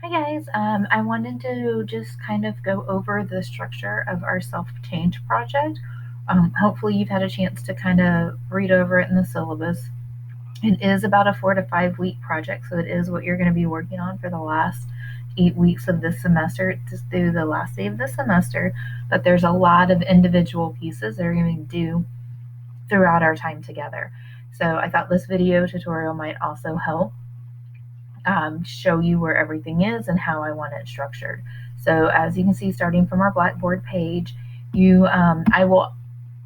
Hi guys, I wanted to just kind of go over the structure of our self-change project. Hopefully you've had a chance to kind of read over it in the syllabus. It is about a 4 to 5 week project, so it is what you're going to be working on for the last 8 weeks of this semester to through the last day of the semester. But there's a lot of individual pieces that are going to be due throughout our time together. So I thought this video tutorial might also help show you where everything is and how I want it structured. So as you can see, starting from our Blackboard page, I will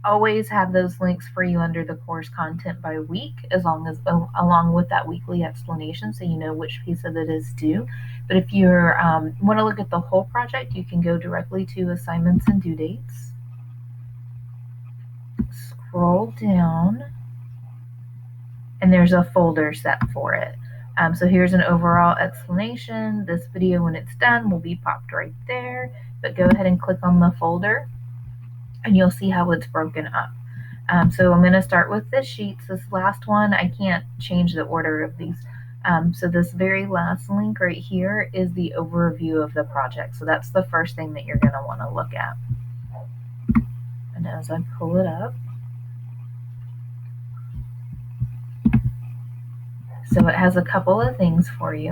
always have those links for you under the course content by week, along with that weekly explanation, so you know which piece of it is due. But if you want to look at the whole project, you can go directly to assignments and due dates. Scroll down, and there's a folder set for it. So here's an overall explanation. This video, when it's done, will be popped right there. But go ahead and click on the folder, and you'll see how it's broken up. So I'm going to start with the sheets. This last one, I can't change the order of these. So this very last link right here is the overview of the project. So that's the first thing that you're going to want to look at. And as I pull it up, so it has a couple of things for you.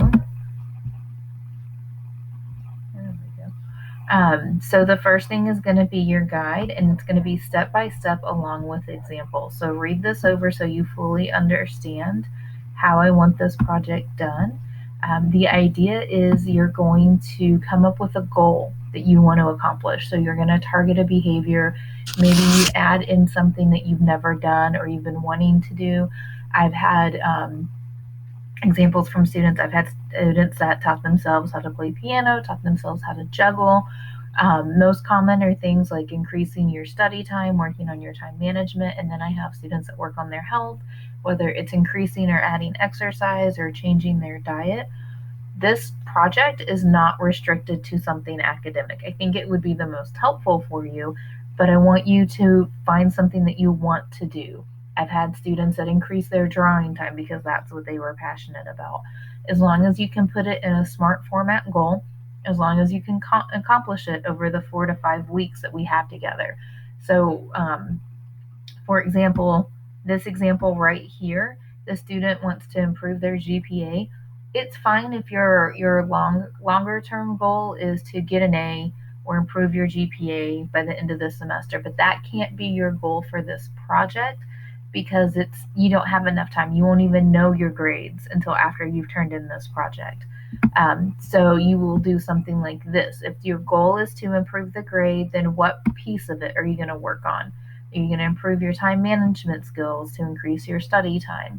There we go. So the first thing is going to be your guide, and it's going to be step by step along with examples. So read this over so you fully understand how I want this project done. The idea is you're going to come up with a goal that you want to accomplish. So you're going to target a behavior. Maybe you add in something that you've never done or you've been wanting to do. I've had examples from students. I've had students that taught themselves how to play piano, taught themselves how to juggle. Most common are things like increasing your study time, working on your time management, and then I have students that work on their health, whether it's increasing or adding exercise or changing their diet. This project is not restricted to something academic. I think it would be the most helpful for you, but I want you to find something that you want to do. I've had students that increase their drawing time because that's what they were passionate about. As long as you can put it in a smart format goal, as long as you can accomplish it over the 4 to 5 weeks that we have together. So, for example, this example right here, the student wants to improve their GPA. It's fine if your longer term goal is to get an A or improve your GPA by the end of the semester, but that can't be your goal for this project because you don't have enough time. You won't even know your grades until after you've turned in this project. So you will do something like this. If your goal is to improve the grade, then what piece of it are you going to work on? Are you going to improve your time management skills to increase your study time?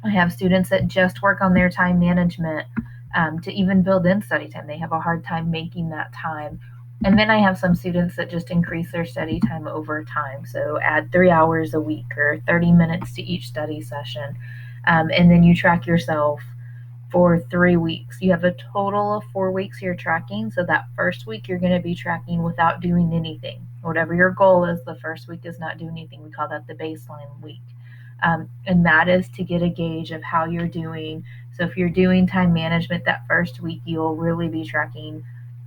I have students that just work on their time management to even build in study time. They have a hard time making that time. And then I have some students that just increase their study time over time. So add 3 hours a week or 30 minutes to each study session. And then you track yourself for 3 weeks. You have a total of 4 weeks you're tracking. So that first week you're going to be tracking without doing anything. Whatever your goal is, the first week is not doing anything. We call that the baseline week. And that is to get a gauge of how you're doing. So if you're doing time management that first week, you'll really be tracking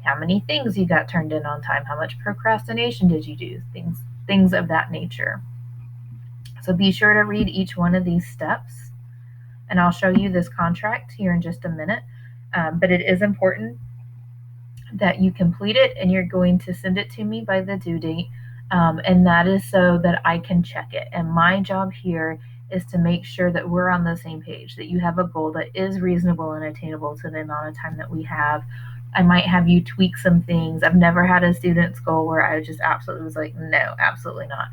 how many things you got turned in on time, how much procrastination did you do, things of that nature. So be sure to read each one of these steps, and I'll show you this contract here in just a minute. But it is important that you complete it, and you're going to send it to me by the due date. And that is so that I can check it. And my job here is to make sure that we're on the same page, that you have a goal that is reasonable and attainable to the amount of time that we have. I might have you tweak some things. I've never had a student's goal where I just absolutely was like, no, absolutely not.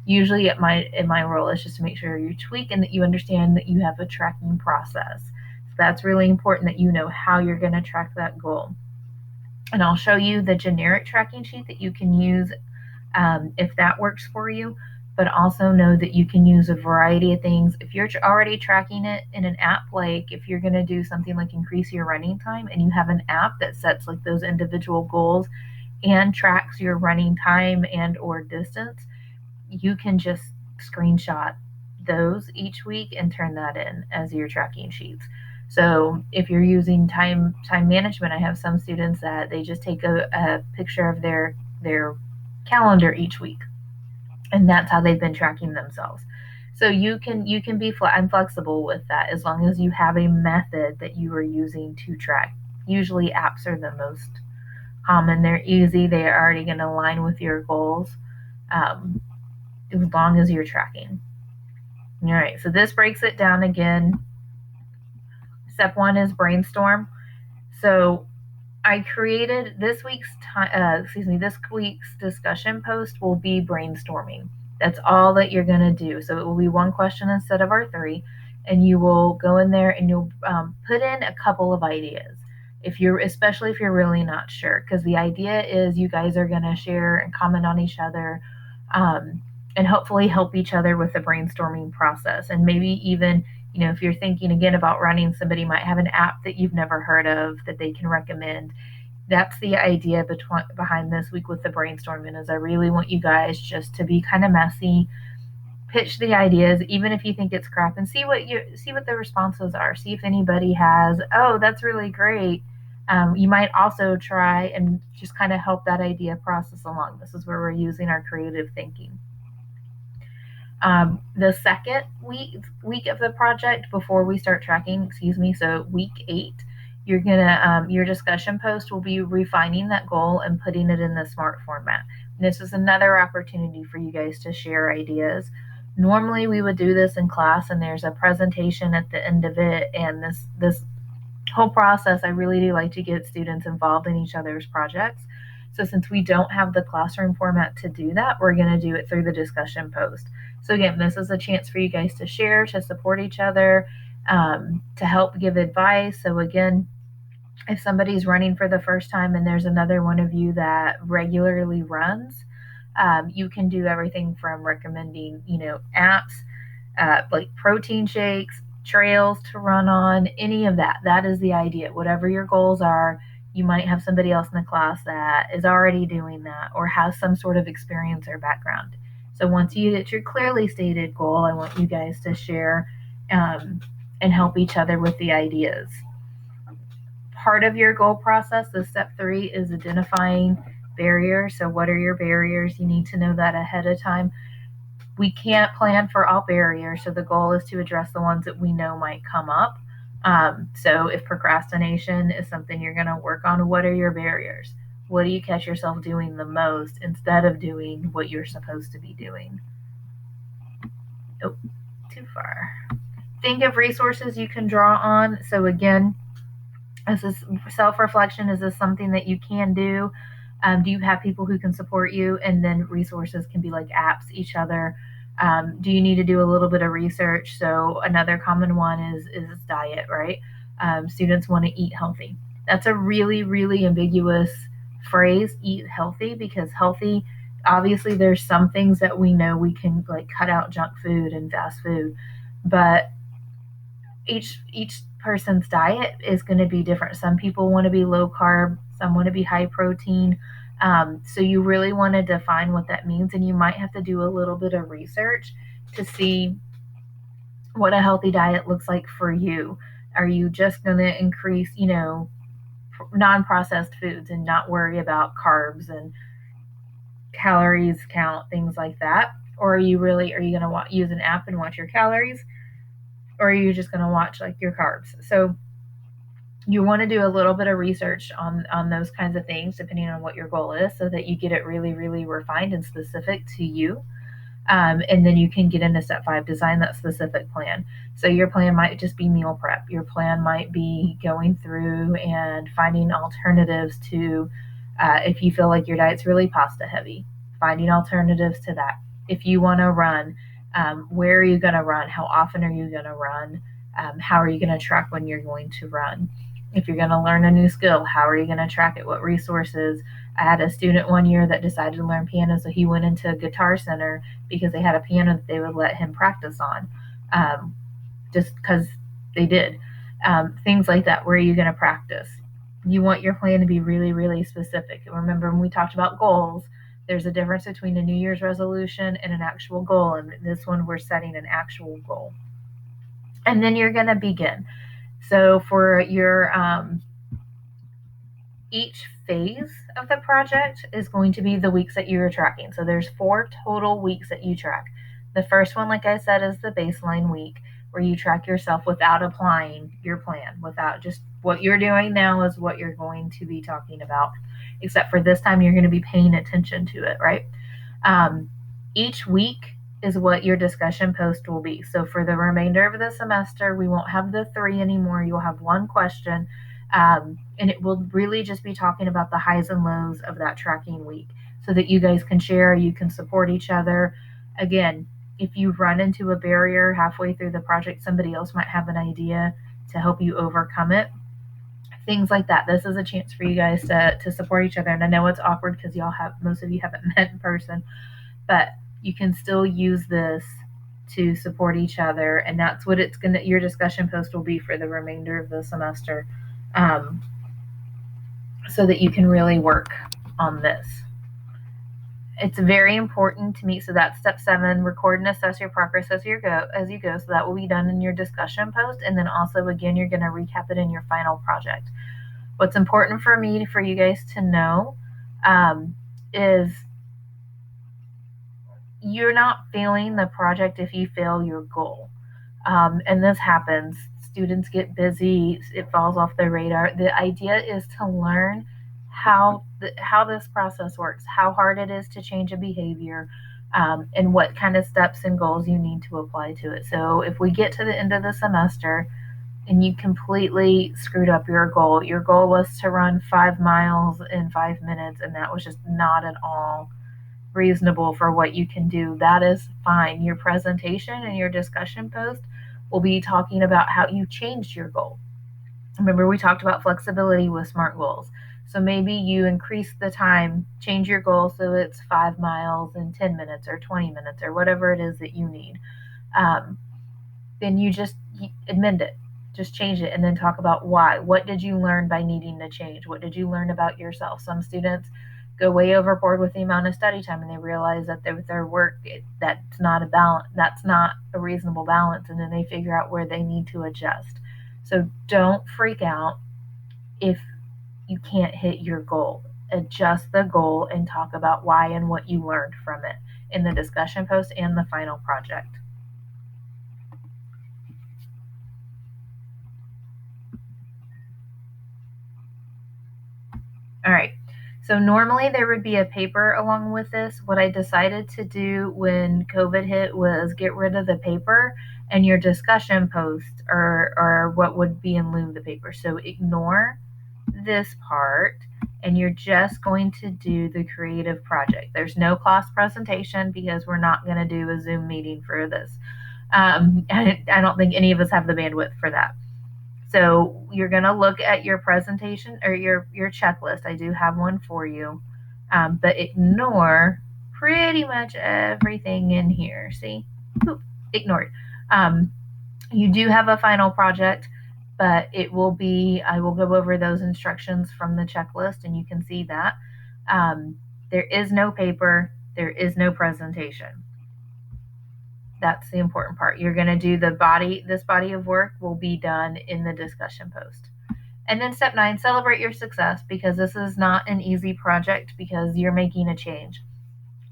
Usually in my role is just to make sure you tweak and that you understand that you have a tracking process. So that's really important that you know how you're going to track that goal. And I'll show you the generic tracking sheet that you can use if that works for you, but also know that you can use a variety of things. If you're already tracking it in an app, like if you're going to do something like increase your running time and you have an app that sets like those individual goals and tracks your running time and or distance, you can just screenshot those each week and turn that in as your tracking sheets. So if you're using time management, I have some students that they just take a picture of their calendar each week, and that's how they've been tracking themselves. So you can be I'm flexible with that as long as you have a method that you are using to track. Usually apps are the most common. They're easy. They are already going to align with your goals, as long as you're tracking. All right, so this breaks it down again. Step 1 is brainstorm. So I created this week's this week's discussion post will be brainstorming. That's all that you're going to do. So it will be one question instead of our 3, and you will go in there and you'll put in a couple of ideas. Especially if you're really not sure, because the idea is you guys are going to share and comment on each other, and hopefully help each other with the brainstorming process. And maybe even, if you're thinking again about running, somebody might have an app that you've never heard of that they can recommend. That's the idea behind this week with the brainstorming, is I really want you guys just to be kind of messy, pitch the ideas, even if you think it's crap, and see what the responses are. See if anybody has, oh, that's really great. You might also try and just kind of help that idea process along. This is where we're using our creative thinking. The second week of the project before we start tracking, so week 8, you're gonna your discussion post will be refining that goal and putting it in the SMART format. And this is another opportunity for you guys to share ideas. Normally we would do this in class, and there's a presentation at the end of it, and this whole process, I really do like to get students involved in each other's projects. So since we don't have the classroom format to do that, we're going to do it through the discussion post. So again, this is a chance for you guys to share, to support each other, to help give advice. So again, if somebody's running for the first time and there's another one of you that regularly runs, you can do everything from recommending, apps, like protein shakes, trails to run on, any of that. That is the idea. Whatever your goals are, you might have somebody else in the class that is already doing that or has some sort of experience or background. So once you get your clearly stated goal, I want you guys to share and help each other with the ideas. Part of your goal process, the step 3, is identifying barriers. So what are your barriers? You need to know that ahead of time. We can't plan for all barriers, so the goal is to address the ones that we know might come up. So if procrastination is something you're going to work on, what are your barriers? What do you catch yourself doing the most instead of doing what you're supposed to be doing? Oh, too far. Think of resources you can draw on. So again, this is self-reflection. Is this something that you can do? Do you have people who can support you? And then resources can be like apps, each other. Do you need to do a little bit of research? So another common one is diet, right? Students want to eat healthy. That's a really, really ambiguous phrase, eat healthy, because healthy, obviously there's some things that we know we can like cut out junk food and fast food, but each person's diet is going to be different. Some people want to be low carb, some want to be high protein. So you really want to define what that means, and you might have to do a little bit of research to see what a healthy diet looks like for you. Are you just going to increase, non-processed foods and not worry about carbs and calories count, things like that? Or are you going to use an app and watch your calories? Or are you just going to watch like your carbs? So you want to do a little bit of research on those kinds of things, depending on what your goal is, so that you get it really, really refined and specific to you. And then you can get into step 5, design that specific plan. So your plan might just be meal prep. Your plan might be going through and finding alternatives to, if you feel like your diet's really pasta heavy, finding alternatives to that. If you want to run, where are you going to run? How often are you going to run? How are you going to track when you're going to run? If you're going to learn a new skill, how are you going to track it? What resources? I had a student one year that decided to learn piano, so he went into a Guitar Center because they had a piano that they would let him practice on, just because they did. Things like that. Where are you going to practice? You want your plan to be really, really specific. Remember when we talked about goals, there's a difference between a New Year's resolution and an actual goal, and this one we're setting an actual goal. And then you're going to begin. So for your each phase of the project is going to be the weeks that you are tracking. So there's 4 total weeks that you track. The first one, like I said, is the baseline week where you track yourself without applying your plan, without just what you're doing now is what you're going to be talking about, except for this time you're going to be paying attention to it, right? Each week is what your discussion post will be. So for the remainder of the semester, we won't have the 3 anymore. You'll have one question, and it will really just be talking about the highs and lows of that tracking week so that you guys can share, you can support each other. Again, if you run into a barrier halfway through the project, somebody else might have an idea to help you overcome it. Things like that. This is a chance for you guys to support each other. And I know it's awkward because most of you haven't met in person, but you can still use this to support each other, and that's what your discussion post will be for the remainder of the semester, so that you can really work on this. It's very important to meet. So that's step 7, record and assess your progress as you go. So that will be done in your discussion post, and then also again you're going to recap it in your final project. What's important for you guys to know is you're not failing the project if you fail your goal. And this happens. Students get busy, it falls off the radar. The idea is to learn how this process works, how hard it is to change a behavior, and what kind of steps and goals you need to apply to it. So if we get to the end of the semester and you completely screwed up your goal was to run 5 miles in 5 minutes, and that was just not at all reasonable for what you can do, that is fine. Your presentation and your discussion post will be talking about how you changed your goal. Remember, we talked about flexibility with SMART goals. So maybe you increase the time, change your goal so it's 5 miles in 10 minutes or 20 minutes or whatever it is that you need. Then you just amend it. Just change it and then talk about why. What did you learn by needing to change? What did you learn about yourself? Some students go way overboard with the amount of study time and they realize that their work, that's not a reasonable balance, and then they figure out where they need to adjust. So don't freak out if you can't hit your goal. Adjust the goal and talk about why and what you learned from it in the discussion post and the final project. All right. So normally there would be a paper along with this. What I decided to do when COVID hit was get rid of the paper, and your discussion post or what would be in lieu of the paper. So ignore this part, and you're just going to do the creative project. There's no class presentation because we're not going to do a Zoom meeting for this. I don't think any of us have the bandwidth for that. So you're going to look at your presentation or your checklist. I do have one for you, but ignore pretty much everything in here. See? Oop, ignored. You do have a final project, but I will go over those instructions from the checklist, and you can see that. There is no paper. There is no presentation. That's the important part. You're going to do this body of work will be done in the discussion post. And then step 9, celebrate your success, because this is not an easy project because you're making a change.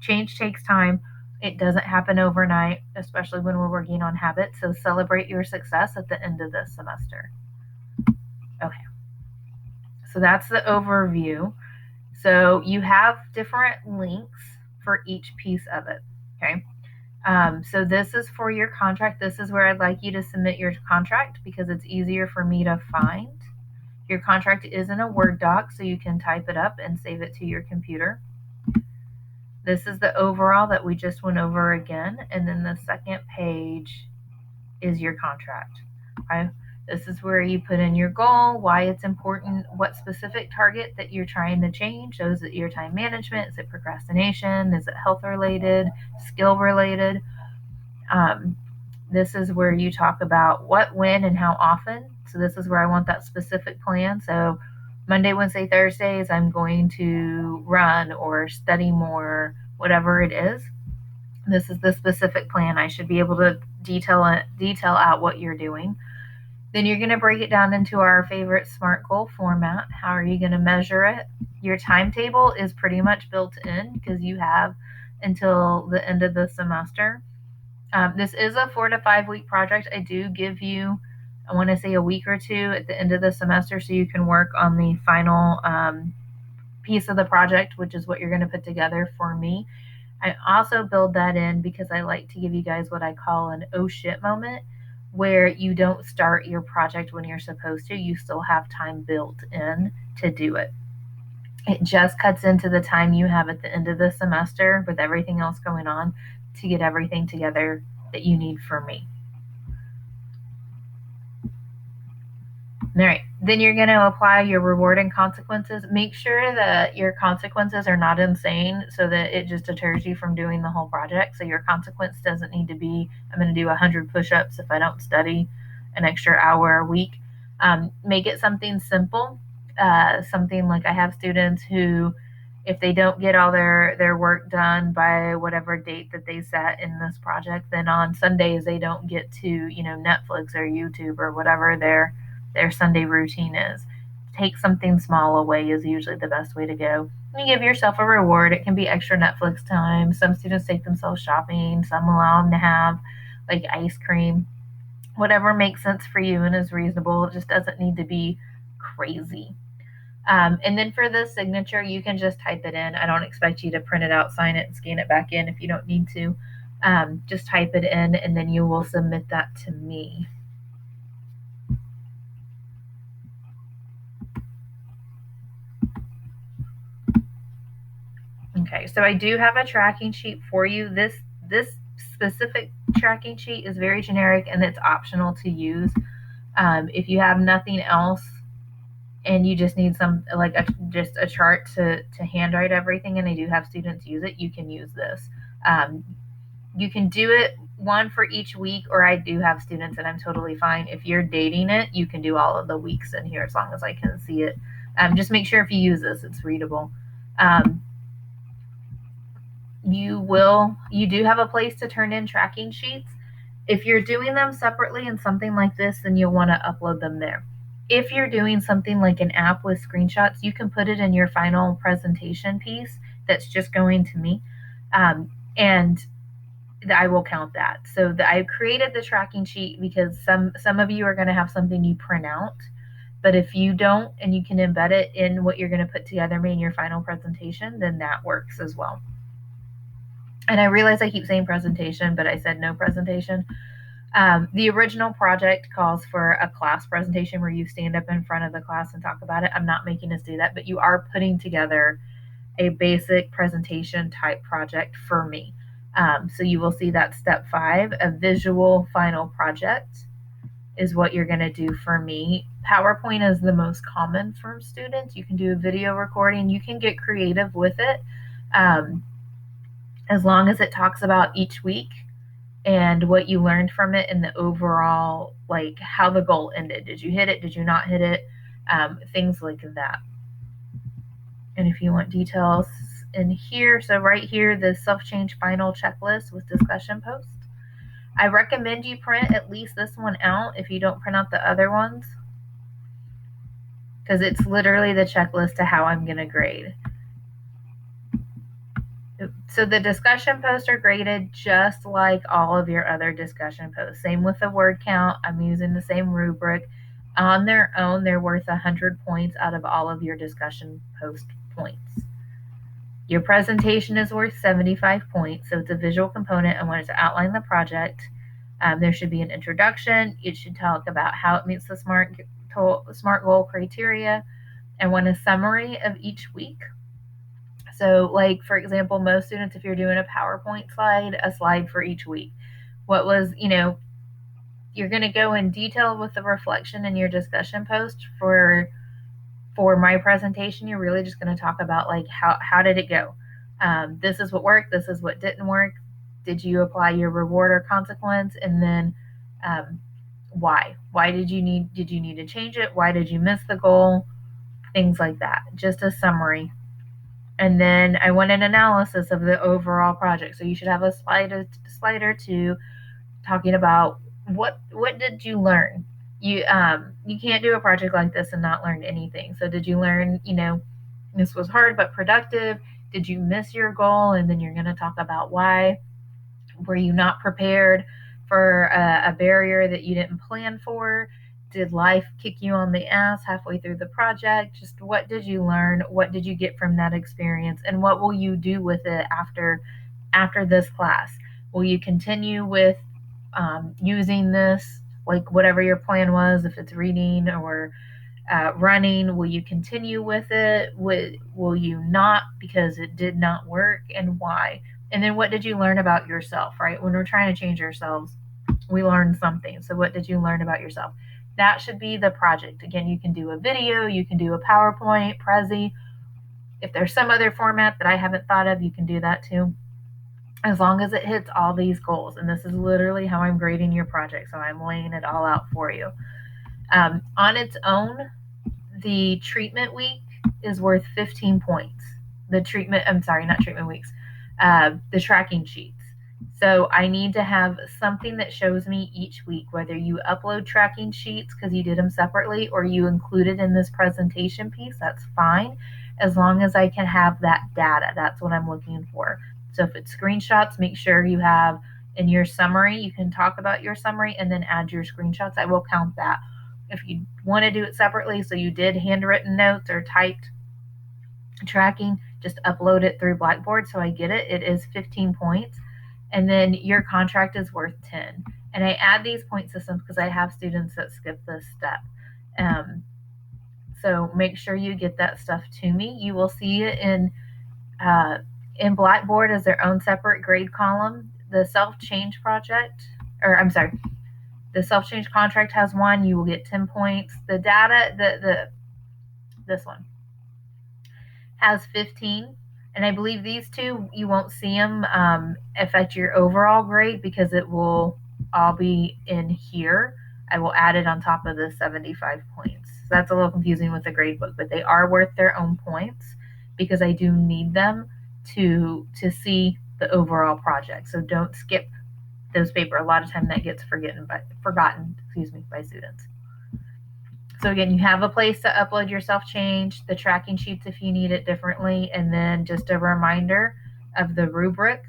Change takes time. It doesn't happen overnight, especially when we're working on habits. So celebrate your success at the end of this semester. Okay. So that's the overview. So you have different links for each piece of it. Okay. So this is for your contract. This is where I'd like you to submit your contract because it's easier for me to find. Your contract is in a Word doc, so you can type it up and save it to your computer. This is the overall that we just went over again, and then the second page is your contract. Okay? This is where you put in your goal, why it's important, what specific target that you're trying to change. So is it your time management? Is it procrastination? Is it health related, skill related? This is where you talk about what, when, and how often. So this is where I want that specific plan. So Monday, Wednesday, Thursdays, I'm going to run or study more, whatever it is. This is the specific plan. I should be able to detail out what you're doing. Then you're going to break it down into our favorite SMART goal format. How are you going to measure it? Your timetable is pretty much built in because you have until the end of the semester. This is a 4 to 5 week project. I do give you, I want to say, a week or two at the end of the semester so you can work on the final piece of the project, which is what you're going to put together for me. I also build that in because I like to give you guys what I call an oh shit moment, where you don't start your project when you're supposed to. You still have time built in to do it. It just cuts into the time you have at the end of the semester with everything else going on to get everything together that you need for me. All right, then you're going to apply your reward and consequences. Make sure that your consequences are not insane so that it just deters you from doing the whole project. So your consequence doesn't need to be, I'm going to do 100 push-ups if I don't study an extra hour a week. Make it something simple, something like I have students who, if they don't get all their work done by whatever date that they set in this project, then on Sundays they don't get to, Netflix or YouTube or whatever their Sunday routine is. Take something small away is usually the best way to go. You give yourself a reward. It can be extra Netflix time. Some students take themselves shopping. Some allow them to have like ice cream. Whatever makes sense for you and is reasonable. It just doesn't need to be crazy. And then for the signature, you can just type it in. I don't expect you to print it out, sign it, and scan it back in if you don't need to. Just type it in, and then you will submit that to me. Okay, so I do have a tracking sheet for you. This specific tracking sheet is very generic and it's optional to use. If you have nothing else and you just need some just a chart to handwrite everything, and I do have students use it, you can use this. You can do it one for each week, or I do have students, and I'm totally fine. If you're dating it, you can do all of the weeks in here as long as I can see it. Just make sure if you use this, it's readable. You do have a place to turn in tracking sheets. If you're doing them separately in something like this, then you'll want to upload them there. If you're doing something like an app with screenshots, you can put it in your final presentation piece that's just going to me, and I will count that. So I created the tracking sheet because some of you are going to have something you print out, but if you don't and you can embed it in what you're going to put together in your final presentation, then that works as well. And I realize I keep saying presentation, but I said no presentation. The original project calls for a class presentation where you stand up in front of the class and talk about it. I'm not making us do that, but you are putting together a basic presentation type project for me. So you will see that step 5, a visual final project is what you're going to do for me. PowerPoint is the most common for students. You can do a video recording. You can get creative with it. As long as it talks about each week and what you learned from it and the overall, like how the goal ended. Did you hit it? Did you not hit it? Things like that. And if you want details in here, so right here, the self-change final checklist with discussion post. I recommend you print at least this one out if you don't print out the other ones, because it's literally the checklist to how I'm going to grade. So the discussion posts are graded just like all of your other discussion posts. Same with the word count. I'm using the same rubric. On their own, they're worth 100 points out of all of your discussion post points. Your presentation is worth 75 points, so it's a visual component. I wanted to outline the project. There should be an introduction. It should talk about how it meets the SMART goal criteria. I want a summary of each week. So, like, for example, most students, if you're doing a PowerPoint slide, a slide for each week. What was, you're going to go in detail with the reflection in your discussion post. For my presentation, you're really just going to talk about, like, how did it go? This is what worked. This is what didn't work. Did you apply your reward or consequence? And then why? Why did you need to change it? Why did you miss the goal? Things like that. Just a summary. And then I want an analysis of the overall project. So you should have a slide or two talking about what did you learn? you can't do a project like this and not learn anything. So did you learn, this was hard but productive? Did you miss your goal? And then you're going to talk about why. Were you not prepared for a barrier that you didn't plan for? Did life kick you on the ass halfway through the project? Just what did you learn? What did you get from that experience? And what will you do with it after this class? Will you continue with using this, like whatever your plan was, if it's reading or running? Will you continue with it? Will you not because it did not work, and why? And then what did you learn about yourself, right? When we're trying to change ourselves, we learn something. So what did you learn about yourself? That should be the project. Again, you can do a video, you can do a PowerPoint, Prezi. If there's some other format that I haven't thought of, you can do that too. As long as it hits all these goals. And this is literally how I'm grading your project. So I'm laying it all out for you. On its own, the treatment week is worth 15 points. The tracking sheets. So I need to have something that shows me each week, whether you upload tracking sheets because you did them separately or you include it in this presentation piece, that's fine. As long as I can have that data, that's what I'm looking for. So if it's screenshots, make sure you have in your summary, you can talk about your summary and then add your screenshots. I will count that. If you want to do it separately, so you did handwritten notes or typed tracking, just upload it through Blackboard so I get it. It is 15 points. And then your contract is worth 10. And I add these point systems because I have students that skip this step. So make sure you get that stuff to me. You will see it in Blackboard as their own separate grade column. The self-change the self-change contract has one. You will get 10 points. The data, this one has 15. And I believe these two, you won't see them affect your overall grade because it will all be in here. I will add it on top of the 75 points. So that's a little confusing with the grade book, but they are worth their own points because I do need them to see the overall project. So don't skip those paper. A lot of time that gets forgotten by students. So again, you have a place to upload your self-change, the tracking sheets if you need it differently, and then just a reminder of the rubric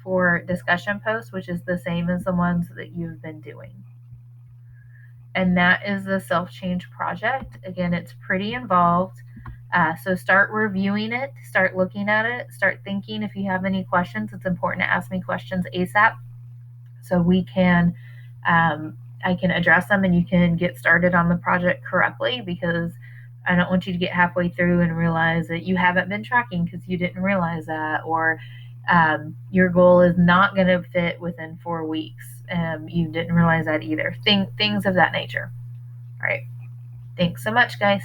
for discussion posts, which is the same as the ones that you've been doing. And that is the self-change project. Again, it's pretty involved. So start reviewing it, start looking at it, start thinking. If you have any questions, it's important to ask me questions ASAP so we can I can address them and you can get started on the project correctly, because I don't want you to get halfway through and realize that you haven't been tracking because you didn't realize that, or your goal is not going to fit within 4 weeks. You didn't realize that either. Things of that nature. All right. Thanks so much, guys.